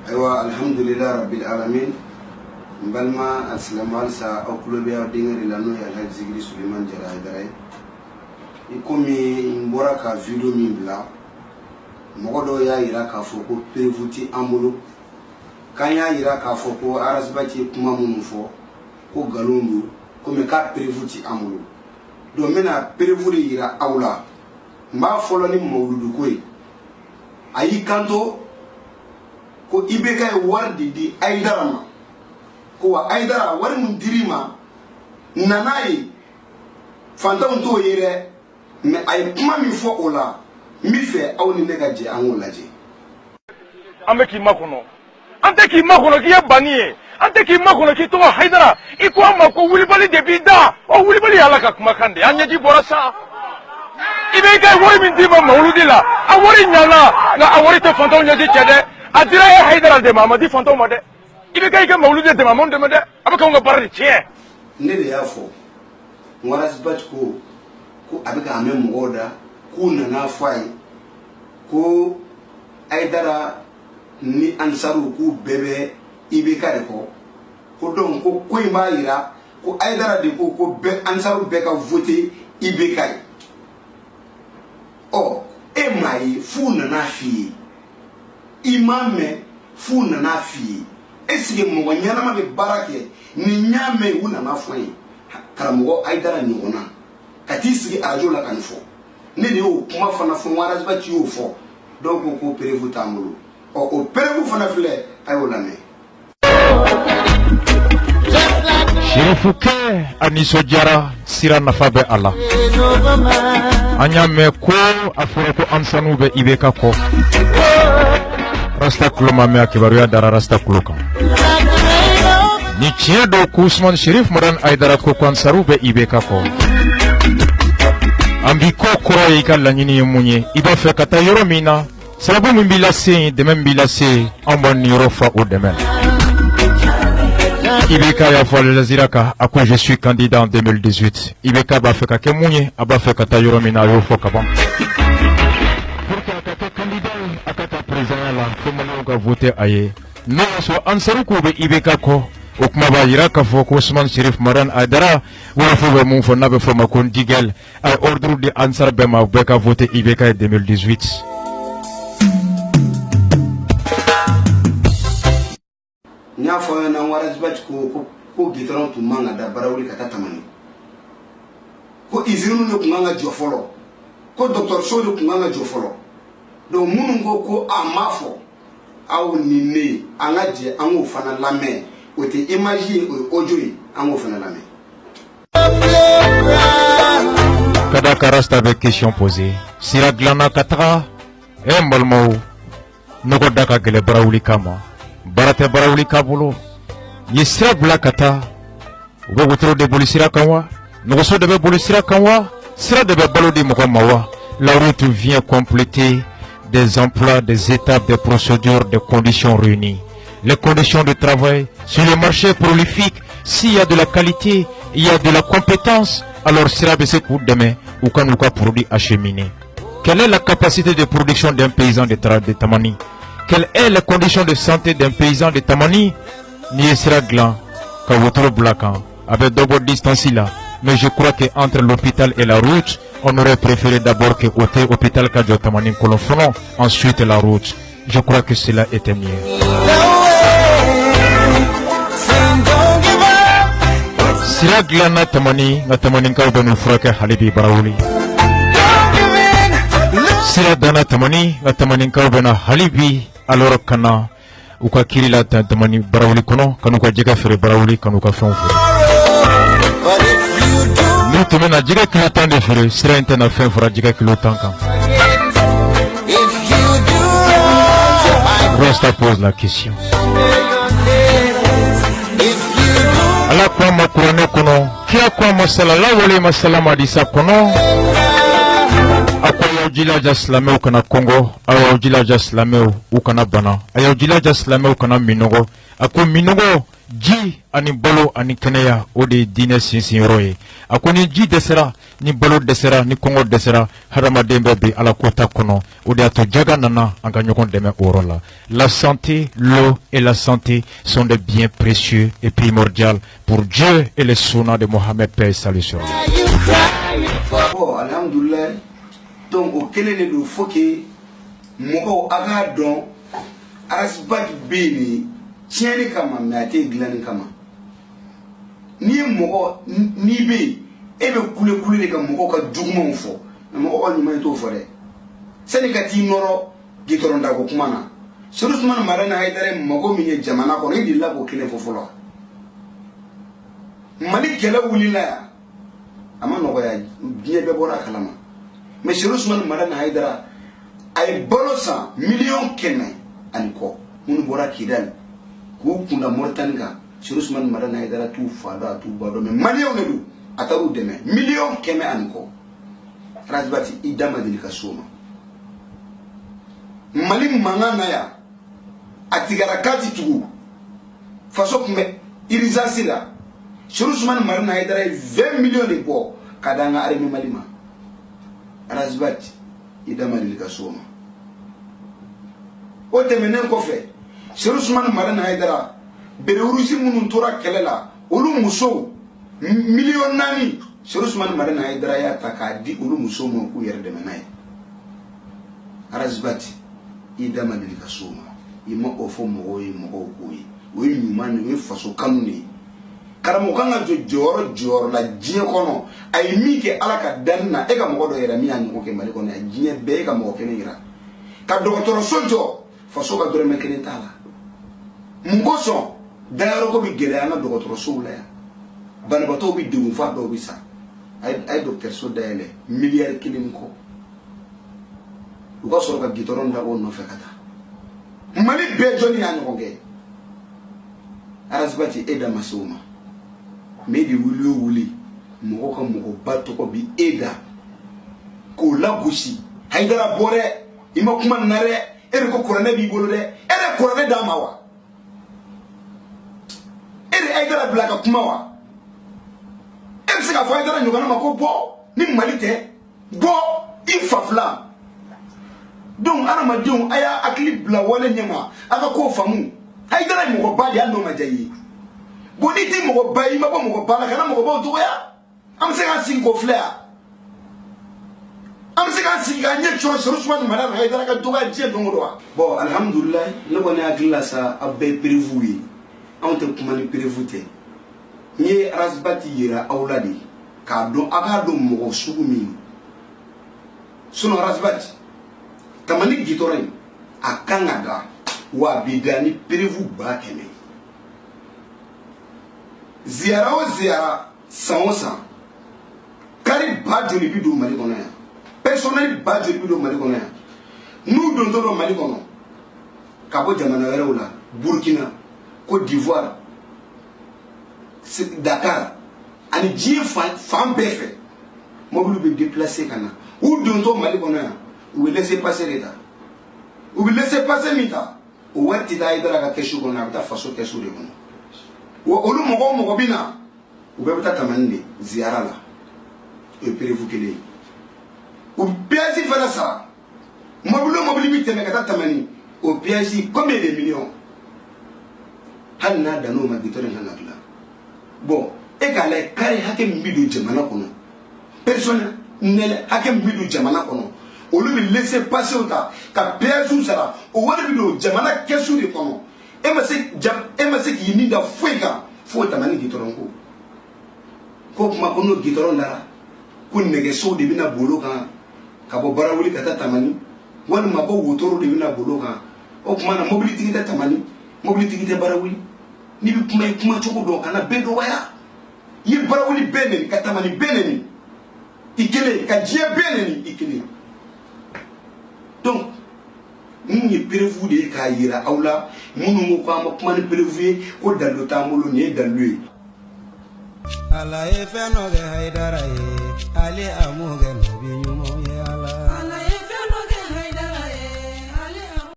aywa alhamdulillah rabbil alamin mbalma aslamal sa okulobe ya dingari lanu ya Alhaji Zikri Suleiman Jara Haidara ikomi mbora ka video min bila mogodo ya ira ka foko prevuti amulu kanya ira ka foko arasbati kuma munfo ko galundu ko me ka prevuti amulu do mena prevuri ira awla mba folo ni mawludu koy ayi kanto ko ibeka wardi di aidarama ko wa aidara war mun dirima nanayi fantam to yere me ay kuma mi fo ola mi fe awni negaje an wolaje ameki makono ante ki makono ki yabani ante ki makono ki to haidara iko amma ko wulibali de bida o wulibali alaka kuma kande anyaji borasa ibeka wori min dima mawludila awori nyana na awori te fantam nyaji chede adira ya haidara de mamadi fantam made ibeka ike mawlude de mamon de made abaka nga barri tie ne de yafo waras batko ko abika ame mogoda ko na fay ko aidara ni ansaru ku bebe ibeka de ko don ko imba ira ko aidara de ko be ansaru be ka voter ibeka o e mai fu na fi imame fu na fi esige mo nyana ma be barake ni nyame wuna na fo karamo aidara ni wona kati sigi ajola kanfo ne de o kuma fana fo waras ba ci o fo donc ko prevu tamulu o prevu fana fle ay wala me Sherifuke aniso jara sira nafabe Allah anya me ko afuro ko ansanu be ibeka ko rasta kuluma me akibaru ya dara rasta kuluka ni chiedo ko Ousmane Sherif Madan Aidara ko ansaru be ibeka ko ambi ko koro yi kala nyini munye iba fe kata yoro mina sababu mbila se de mbila se ambon ni rofa o demen Ibeka ya fole laziraka ako je suis candidat en 2018 Ibeka ba fe ka ke munye aba fe kata yoro mina yo fo ka bon pour que akata candidat akata président la comment on va voter aye non so ansaru ko be Ibeka ko okuma ba yiraka fo ko Ousmane Sherif Madan Aidara wa fo be mun fo na be fo ma kon digel ay ordre de ansar be ma be ka voter Ibeka en 2018 nya fo na waras bat ko gitron tu manga da barawli kata tamani ko izinu ne kumanga jofolo ko docteur Sodo kumanga jofolo do munungo ko amafo aw ni ne angaje anwo fana lame o te imagine o ojoyi anwo fana lame kada karasta avec question posée sira glana katra embalmo noko daka gele barawli kama barate barawli kabulo yisra blakata ube wotro de bolisira kanwa noso de be bolisira kanwa sira de be balodi mokomawa la route vient compléter des emplois, des étapes, des procédures, des conditions réunies. Les conditions de travail sur le marché prolifique, s'il y a de la qualité, il y a de la compétence, alors sera baissé pour demain ou quand nous avons produit acheminé. Quelle est la capacité de production d'un paysan de Tamani? Quelles sont les conditions de santé d'un paysan de Tamani? Ni sera gland, quand votre blacan, avec double distance là. Mais je crois qu'entre l'hôpital et la route, on aurait préféré d'abord que l'hôpital Kadjo Tamani Kolofron, ensuite la route. Je crois que cela était mieux. Sira glana Tamani, na Tamani Kaudo no frake Halibi Barawli. Sira dana Tamani, na Tamani Kaudo na Halibi, alors kana uka kirila Tamani Barawli kono, kanuka jega fere Barawli, kanuka fonfure. Nous te menons à dire que le temps de faire, sera un fin pour dire que le temps quand. Rasta pose la question. Allah quoi ma couronne kono, qui a quoi ma salala wale ma salama disa kono, a quoi Ayaw jilaja silamɛw kana Congo, ayaw jilaja silamɛw u kana bana, ayaw jilaja silamɛw kana minɔgɔ. A ko minɔgɔ, ji ani balo ani kɛnɛya o de ye diinɛ sinsinyɔrɔ ye. A ko ni ji dɛsɛra, ni balo dɛsɛra, ni kɔngɔ dɛsɛra, hadamaden bɛɛ bi ala ko ta kɔnɔ. O de y'a to jaga nana an ka ɲɔgɔn dɛmɛ o yɔrɔ la. La santé, l'eau et la santé sont des biens précieux et primordiaux pour Dieu et les sunnas de Mohammed, paix et salut sur lui. Bon, alhamdoulilah. Donc au kelen do foke mɔgɔw a k'a dɔn arasibaki bɛ yen de tiɲɛni kama mais a tɛ dilanni kama. N'i ye mɔgɔ n'i bɛ yen e bɛ kule kule de ka mɔgɔw ka jugumanw fɔ mais mɔgɔw ka ɲuman t'o fɔ dɛ. Sani ka t'i nɔrɔ gitɔrɔn dako kuma na Seydou Ousmane Marena Haidara mago min ye jamana kɔnɔ e delila k'o kelen fɔ fɔlɔ. Mali kɛlɛ wulila yan a ma nɔgɔya diɲɛ bɛɛ bɔra a kalama. Mais Seydou Ousmane Marena Haidara a ye balo san miliyɔn 100 ani kɔ minnu bɔra Kidali k'u kunda Moritani kan Seydou Ousmane Marena Haidara t'u fa dɔn a t'u ba dɔn mais maliyɛnw de don a taar'u dɛmɛ miliyɔn 100 ani kɔ Rasbati i da ma deli ka s'o ma. Mali mankan na yan a tigɛra kati tugu faso tun bɛ urgence la Seydou Ousmane Marena Haidara ye 20 millions de bɔ ka di an ka armée Mali ma. Rasbati i da ma deli ka s'o ma. O tɛmɛnen kɔfɛ Seydou Ousmane Marena Haidara bere urusi minnu tora kɛlɛ la olu musow miliyɔn 4 Seydou Ousmane Marena Haidara y'a ta k'a di olu musow ma k'u yɛrɛ dɛmɛ n'a ye. Rasbati i da ma deli ka s'o ma. I ma o fɔ mɔgɔw ye mɔgɔw k'o ye. O ye ɲuman de o ye faso kanu de ye. Karamɔgɔ kan ka jɔ jɔyɔrɔ la diɲɛ kɔnɔ a ye min kɛ ala ka danni na e ka mɔgɔ dɔ yɛrɛ min y'a ɲɔgɔn kɛ Mali kɔnɔ yan diɲɛ bɛɛ e ka mɔgɔ kelen yira ka dɔgɔtɔrɔso jɔ faso ka dɔrɔmɛ 1 t'a la. Mun kosɔn dayɔrɔko bɛ gɛlɛya an ka dɔgɔtɔrɔsow la yan banabaatɔw bɛ degun fa dɔw bɛ sa a ye dɔgɔtɔrɔso dayɛlɛ miliyari 1 kɔ u ka sɔrɔ ka gitɔrɔn da o nɔfɛ ka taa Mali bɛɛ jɔnni y'a ɲɔgɔn kɛ. Rasbati e da ma se o ma mais de wuli o wuli mɔgɔ ka mɔgɔba tɔgɔ bi e da k'o lagosi Haidara bɔ dɛ i ma kuma nin na dɛ e de ko kuranɛ b'i bolo dɛ e de kuranɛ d'a ma wa e de Haidara bila ka kuma wa e bɛ se ka fɔ Haidara ɲɔgɔnna ma ko bɔ ni Mali tɛ bɔ i fa fila. Donc adamadenw a y'a hakili bila wale ɲɛma a ka k'o faamu Haidara ye mɔgɔba de ye hali n'o ma diya i ye. Bon n'i tɛ mɔgɔba ye i ma bɔ mɔgɔba la kana mɔgɔbaw dɔgɔya an bɛ se k'an sigi k'o filɛ yan an bɛ se k'an sigi k'an ɲɛ cɔrɔ Seydou Ousmane Marena Haidara ka dɔgɔya diɲɛ don o don wa. Bon alhamdulillah ne kɔni hakili la sa aw bɛɛ ye prévu ye anw tɛ kuma ni prévu tɛ n ye Rasbati yira aw la de k'a dɔn a k'a dɔn mɔgɔ sugu min sinon Rasbati tamani gitɔrɔ in a kan ka da wa a bɛ da ni prévu 100. Ziyara o ziyara san o san kari 10 joli bi don Mali kɔnɔ yan personnel 10 joli bi don Mali kɔnɔ yan n'u dontɔ don Mali kɔnɔ ka bɔ jamana wɛrɛw la Burkina Côte d'Ivoire Dakar ani diɲɛ fan bɛɛ fɛ mobili bɛ déplacer ka na u dontɔ Mali kɔnɔ yan u bɛ laisser passer de ta u bɛ laisser passer min ta o wari tɛ taa Haidara ka kɛsu kɔnɔ a bɛ taa faso kɛsu de kɔnɔ. Olu mɔgɔ bɛ na u bɛɛ bɛ taa tamani de ziyara la o ye prévu kelen ye o piège fana sara mobili bɛ tɛmɛ ka taa tamani o piège combien de millions hali n'a dan'o ma gitɔrɔn kan ka dilan bon e k'a lajɛ kari hakɛ min bɛ don jamana kɔnɔ personnel hakɛ min bɛ don jamana kɔnɔ olu bɛ laisser passer ta ka piège sara o wari bɛ don jamana kɛsu de kɔnɔ. E ma se k'i ni da foyi kan fo tamani gitɔrɔn ko kuma ko n'o gitɔrɔn dara ko nɛgɛsow de bɛna bolo kan ka bɔ Barawuli ka taa tamani walima ko wotoro de bɛna bolo kan o kuma na mobilitigi tɛ tamani mobilitigi tɛ Barawuli n'i bɛ kuma i kuma cogo dɔn kana bɛɛ dɔgɔya i ye Barawuli bɛɛ nɛni ka tamani bɛɛ nɛni i kelen ka diɲɛ bɛɛ nɛni i kelen donc mun ye prévu de ye k'a yira aw la minnu ko k'an ma kuma ni prévu ye ko dalilu t'an bolo nin ye dalilu ye. Ala ye fɛn dɔ kɛ Haidara ye ale a m'o kɛ nabi ɲuman